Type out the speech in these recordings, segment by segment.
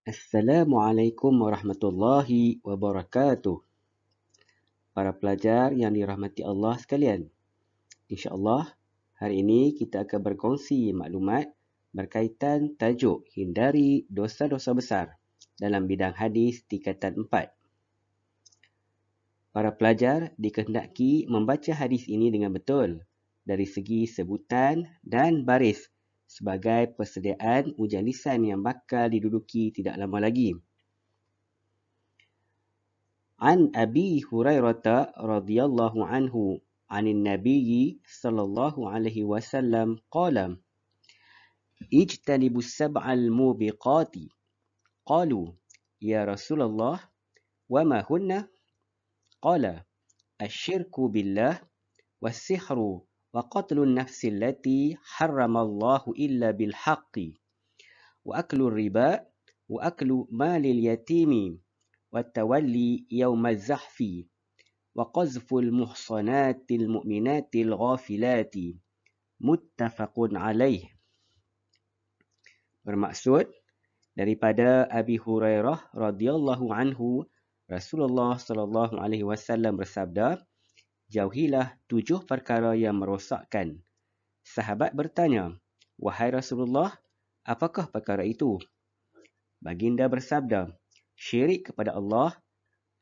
Assalamualaikum warahmatullahi wabarakatuh. Para pelajar yang dirahmati Allah sekalian. InsyaAllah, hari ini kita akan berkongsi maklumat berkaitan tajuk hindari dosa-dosa besar dalam bidang hadis tingkatan 4. Para pelajar dikehendaki membaca hadis ini dengan betul dari segi sebutan dan baris sebagai persediaan ujian lisan yang bakal diduduki tidak lama lagi. An Abi Hurairah radhiyallahu anhu anin Nabi sallallahu alaihi wasallam qala ijtanibus sab'al mubiqati qalu ya Rasulullah wa ma hunna qala asyirku billah was-sihru wa qatlun nafsi allati harramallahu illa bil haqqi wa aklu riba wa aklu malil yatimi wa tawalli yawmaz zahfi wa qazful muhsanatil mu'minatil ghafilati muttafaqun alaih. Bermaksud daripada Abi Hurairah radhiyallahu anhu, Rasulullah sallallahu alaihi wasallam bersabda, jauhilah 7 perkara yang merosakkan. Sahabat bertanya, wahai Rasulullah, apakah perkara itu? Baginda bersabda, syirik kepada Allah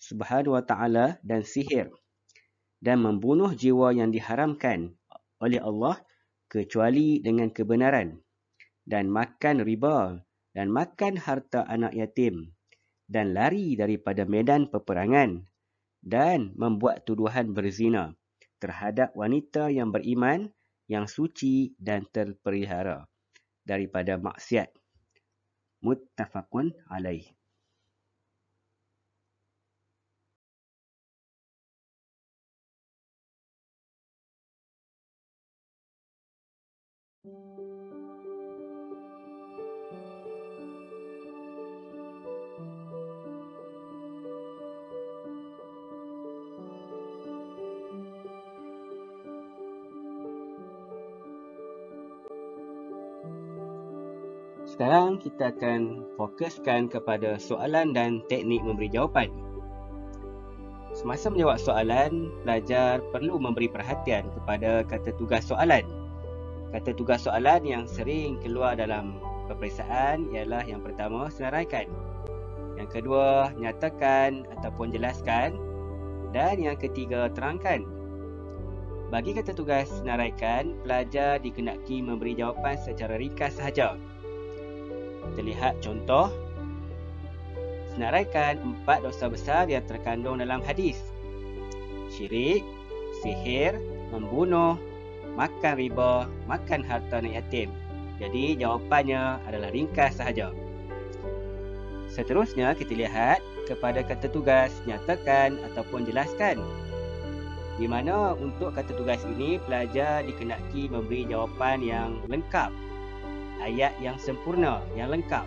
Subhanahu wa ta'ala dan sihir, dan membunuh jiwa yang diharamkan oleh Allah kecuali dengan kebenaran, dan makan riba, dan makan harta anak yatim, dan lari daripada medan peperangan, dan membuat tuduhan berzina terhadap wanita yang beriman, yang suci dan terpelihara daripada maksiat. Muttafaqun alaih. Sekarang kita akan fokuskan kepada soalan dan teknik memberi jawapan. Semasa menjawab soalan, pelajar perlu memberi perhatian kepada kata tugas soalan. Kata tugas soalan yang sering keluar dalam peperiksaan ialah yang pertama, senaraikan. Yang kedua, nyatakan ataupun jelaskan. Dan yang ketiga, terangkan. Bagi kata tugas senaraikan, pelajar dikehendaki memberi jawapan secara ringkas sahaja. Kita lihat contoh. Senaraikan 4 dosa besar yang terkandung dalam hadis. Syirik, sihir, membunuh, makan riba, makan harta anak yatim. Jadi jawapannya adalah ringkas sahaja. Seterusnya kita lihat kepada kata tugas nyatakan ataupun jelaskan. Di mana untuk kata tugas ini pelajar dikehendaki memberi jawapan yang lengkap. Ayat yang sempurna, yang lengkap.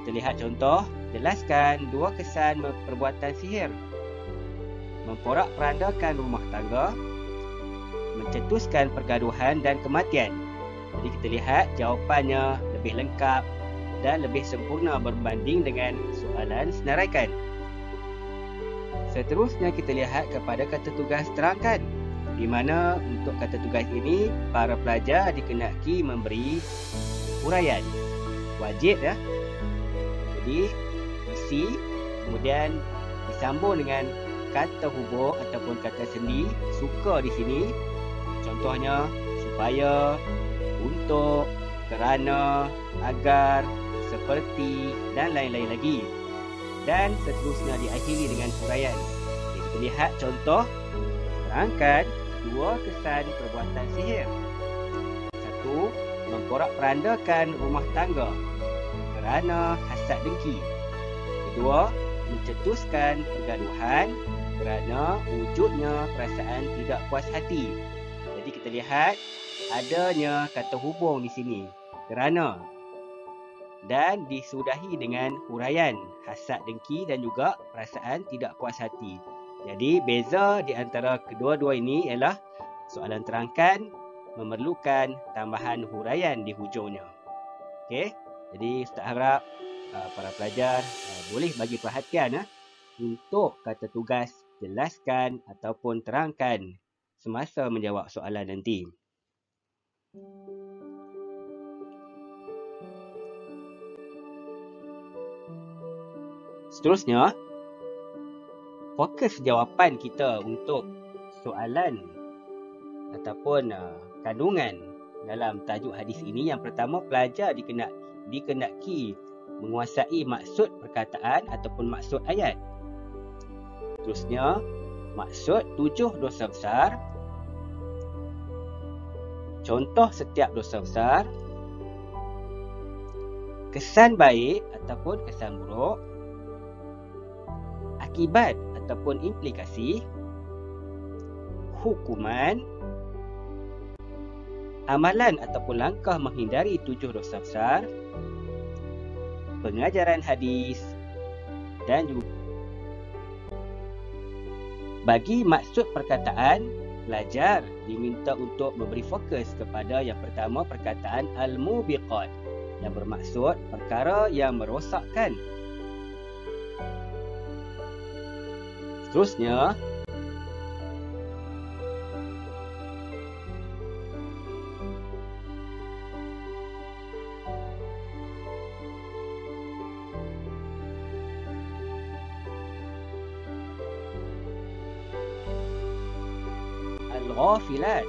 Kita lihat contoh, jelaskan 2 kesan perbuatan sihir. Memporak-perandakan rumah tangga, mencetuskan pergaduhan dan kematian. Jadi kita lihat jawapannya lebih lengkap dan lebih sempurna berbanding dengan soalan senaraikan. Seterusnya kita lihat kepada kata tugas terangkan. Di mana untuk kata tugas ini, para pelajar dikehendaki memberi huraian. Wajib ya. Jadi, isi, kemudian disambung dengan kata hubung ataupun kata sendi, suka di sini. Contohnya, supaya, untuk, kerana, agar, seperti dan lain-lain lagi. Dan seterusnya diakhiri dengan huraian. Jadi, kita lihat contoh. Terangkan 2 kesan perbuatan sihir. 1. Memporak-perandakan rumah tangga kerana hasad dengki. Kedua, mencetuskan pergaduhan kerana wujudnya perasaan tidak puas hati. Jadi kita lihat adanya kata hubung di sini, kerana, dan disudahi dengan huraian hasad dengki dan juga perasaan tidak puas hati. Jadi beza di antara kedua-dua ini ialah soalan terangkan memerlukan tambahan huraian di hujungnya. Okey, jadi Ustaz harap para pelajar boleh bagi perhatian untuk kata tugas jelaskan ataupun terangkan semasa menjawab soalan nanti. Seterusnya, fokus jawapan kita untuk soalan ataupun kandungan dalam tajuk hadis ini. Yang pertama, pelajar dikenaki menguasai maksud perkataan ataupun maksud ayat. Seterusnya, maksud 7 dosa besar, contoh setiap dosa besar, kesan baik ataupun kesan buruk, akibat ataupun implikasi, hukuman, amalan ataupun langkah menghindari 7 dosa besar, pengajaran hadis, dan juga bagi maksud perkataan, pelajar diminta untuk memberi fokus kepada yang pertama, perkataan al-mubiqat, yang bermaksud perkara yang merosakkan. Seterusnya, al-ghafilat,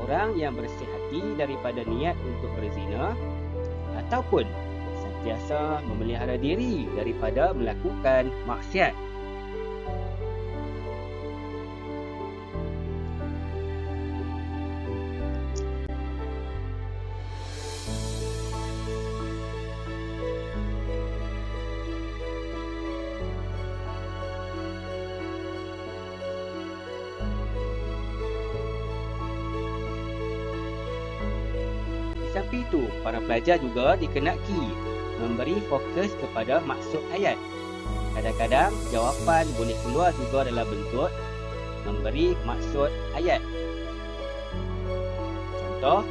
orang yang bersih hati daripada niat untuk berzina ataupun sentiasa memelihara diri daripada melakukan maksiat. Samping itu, para pelajar juga dikenaki memberi fokus kepada maksud ayat. Kadang-kadang jawapan boleh keluar juga dalam bentuk memberi maksud ayat. Contoh,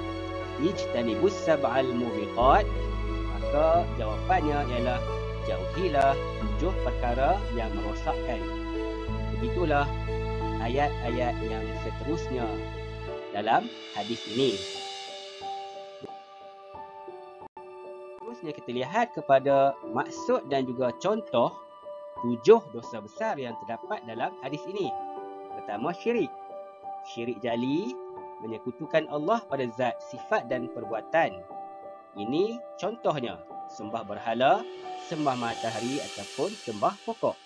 ijtanibus sab'al mubiqat, maka jawapannya ialah jauhilah 7 perkara yang merosakkan. Begitulah ayat-ayat yang seterusnya dalam hadis ini. Seterusnya kita lihat kepada maksud dan juga contoh 7 dosa besar yang terdapat dalam hadis ini. Pertama, syirik. Syirik jali, menyekutukan Allah pada zat, sifat dan perbuatan. Ini contohnya, sembah berhala, sembah matahari ataupun sembah pokok.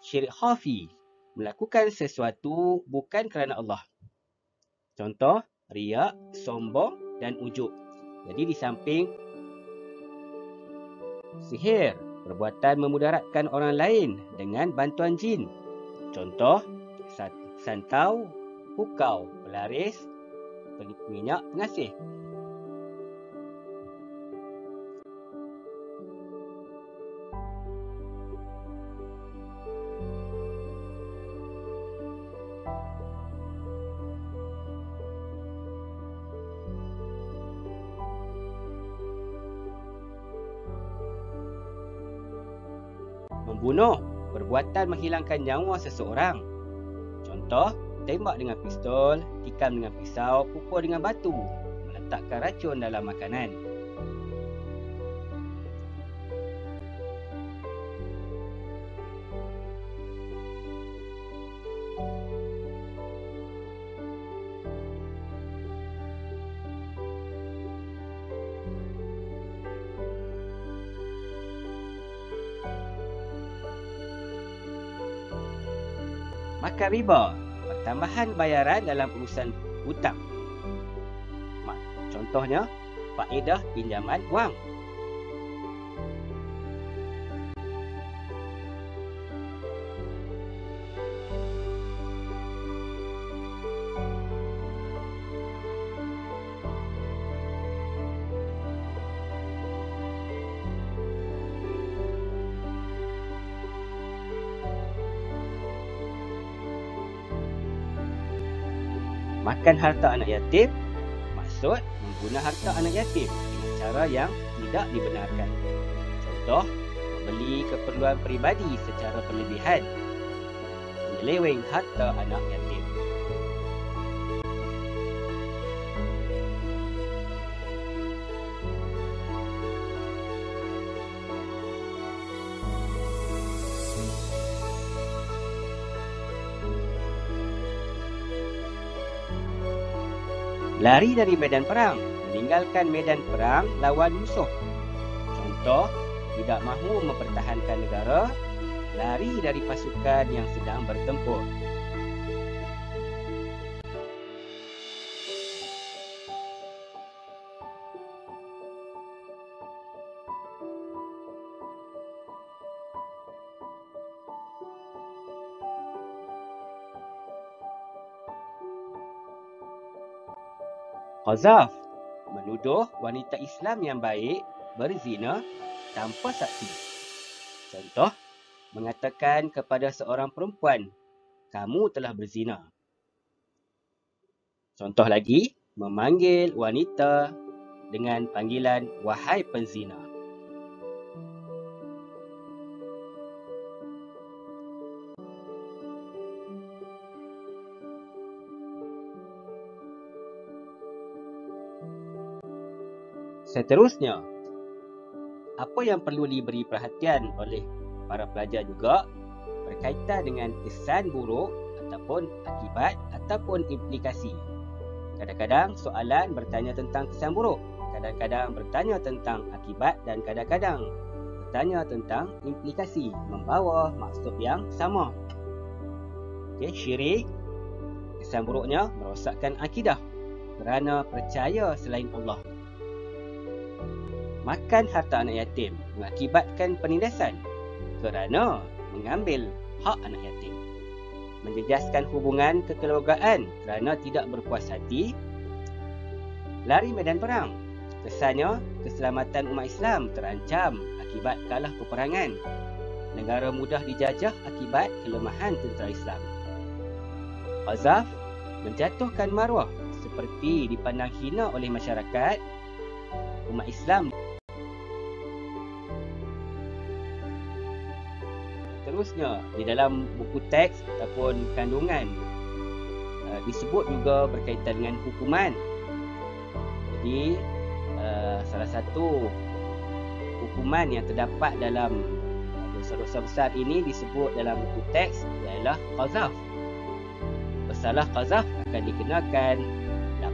Syirik khafi, melakukan sesuatu bukan kerana Allah. Contoh, riak, sombong dan ujub. Jadi di samping sihir, perbuatan memudaratkan orang lain dengan bantuan jin. Contoh, santau, pukau, pelaris, minyak pengasih. Membunuh, perbuatan menghilangkan nyawa seseorang. Contoh, tembak dengan pistol, tikam dengan pisau, pukul dengan batu, meletakkan racun dalam makanan. Makan riba, pertambahan bayaran dalam urusan hutang. Contohnya, faedah pinjaman wang. Makan harta anak yatim, maksud mengguna harta anak yatim dengan cara yang tidak dibenarkan. Contoh, membeli keperluan peribadi secara berlebihan, menyeleweng harta anak yatim. Lari dari medan perang, meninggalkan medan perang lawan musuh. Contoh, tidak mahu mempertahankan negara, lari dari pasukan yang sedang bertempur. Qazaf, menuduh wanita Islam yang baik berzina tanpa saksi. Contoh, mengatakan kepada seorang perempuan, kamu telah berzina. Contoh lagi, memanggil wanita dengan panggilan wahai penzina. Seterusnya, apa yang perlu diberi perhatian oleh para pelajar juga berkaitan dengan kesan buruk ataupun akibat ataupun implikasi. Kadang-kadang soalan bertanya tentang kesan buruk, kadang-kadang bertanya tentang akibat dan kadang-kadang bertanya tentang implikasi membawa maksud yang sama. Syirik, kesan buruknya merosakkan akidah kerana percaya selain Allah. Makan harta anak yatim mengakibatkan penindasan kerana mengambil hak anak yatim. Menjejaskan hubungan kekeluargaan kerana tidak berpuas hati. Lari medan perang, kesannya keselamatan umat Islam terancam akibat kalah peperangan. Negara mudah dijajah akibat kelemahan tentera Islam. Qazaf, menjatuhkan maruah seperti dipandang hina oleh masyarakat umat Islam. Seterusnya, di dalam buku teks ataupun kandungan disebut juga berkaitan dengan hukuman. Jadi, salah satu hukuman yang terdapat dalam dosa-dosa besar ini disebut dalam buku teks ialah qazaf. Bersalah qazaf akan dikenakan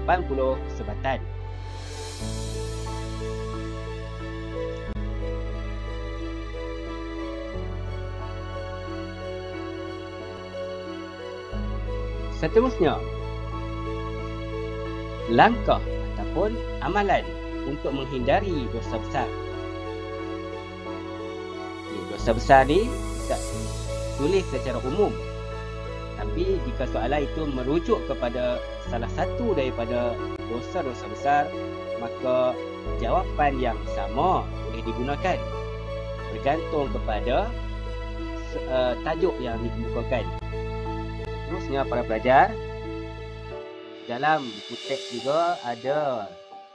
80 sebatan. Seterusnya, langkah ataupun amalan untuk menghindari dosa besar. Dosa besar ni tak tulis secara umum, tapi jika soalan itu merujuk kepada salah satu daripada dosa-dosa besar, maka jawapan yang sama boleh digunakan bergantung kepada tajuk yang dikemukakan. Seterusnya, para pelajar, dalam buku teks juga ada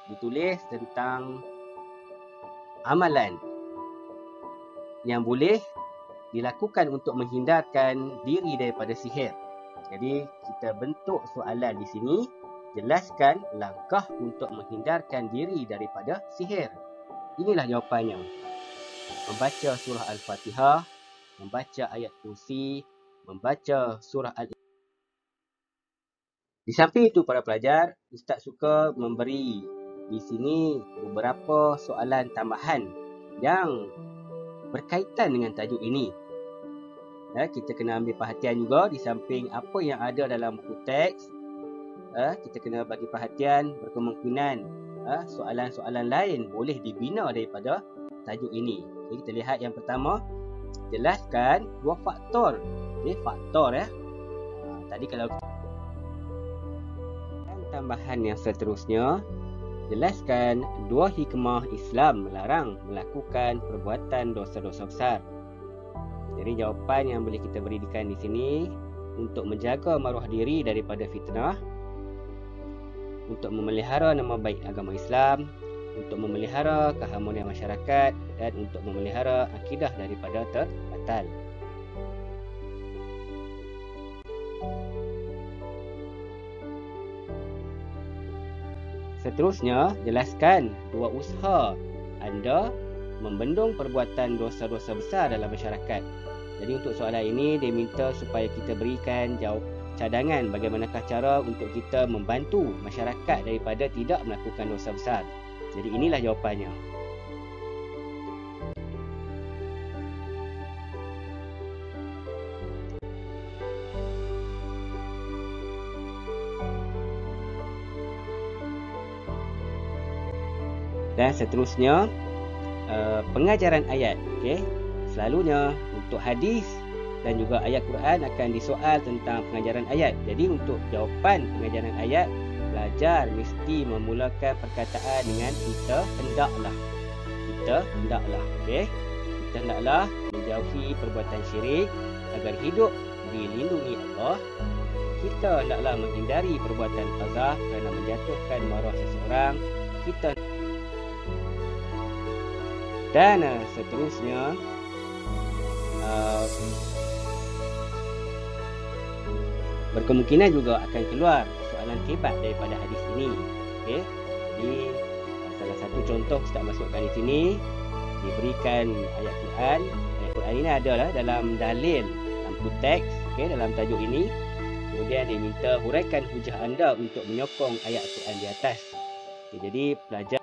ditulis tentang amalan yang boleh dilakukan untuk menghindarkan diri daripada sihir. Jadi, kita bentuk soalan di sini, jelaskan langkah untuk menghindarkan diri daripada sihir. Inilah jawapannya. Membaca surah Al-Fatihah, membaca ayat kursi, membaca surah Al-Ikhlas. Di samping itu, para pelajar, Ustaz suka memberi di sini beberapa soalan tambahan yang berkaitan dengan tajuk ini. Kita kena ambil perhatian juga di samping apa yang ada dalam buku teks. Kita kena bagi perhatian berkemungkinan soalan-soalan lain boleh dibina daripada tajuk ini. Jadi kita lihat yang pertama, jelaskan dua faktor. Faktor tadi kalau tambahan yang seterusnya, jelaskan dua hikmah Islam melarang melakukan perbuatan dosa-dosa besar. Jadi jawapan yang boleh kita berikan di sini, untuk menjaga maruah diri daripada fitnah, untuk memelihara nama baik agama Islam, untuk memelihara keharmonian masyarakat dan untuk memelihara akidah daripada terbatal. Seterusnya, jelaskan dua usaha anda membendung perbuatan dosa-dosa besar dalam masyarakat. Jadi untuk soalan ini, dia minta supaya kita berikan cadangan bagaimanakah cara untuk kita membantu masyarakat daripada tidak melakukan dosa besar. Jadi inilah jawapannya. Dan seterusnya, pengajaran ayat. Selalunya untuk hadis dan juga ayat Quran akan disoal tentang pengajaran ayat. Jadi untuk jawapan pengajaran ayat, pelajar mesti memulakan perkataan dengan kita hendaklah. Kita hendaklah menjauhi perbuatan syirik agar hidup dilindungi Allah. Kita hendaklah menghindari perbuatan qazaf kerana menjatuhkan maruah seseorang. Dan seterusnya, berkemungkinan juga akan keluar soalan hebat daripada hadis ini. Jadi salah satu contoh kita masukkan di sini, diberikan ayat Quran. Ayat Quran ini adalah dalam dalil lampu teks, dalam tajuk ini. Kemudian dia minta huraikan hujah anda untuk menyokong ayat Quran di atas. Jadi pelajar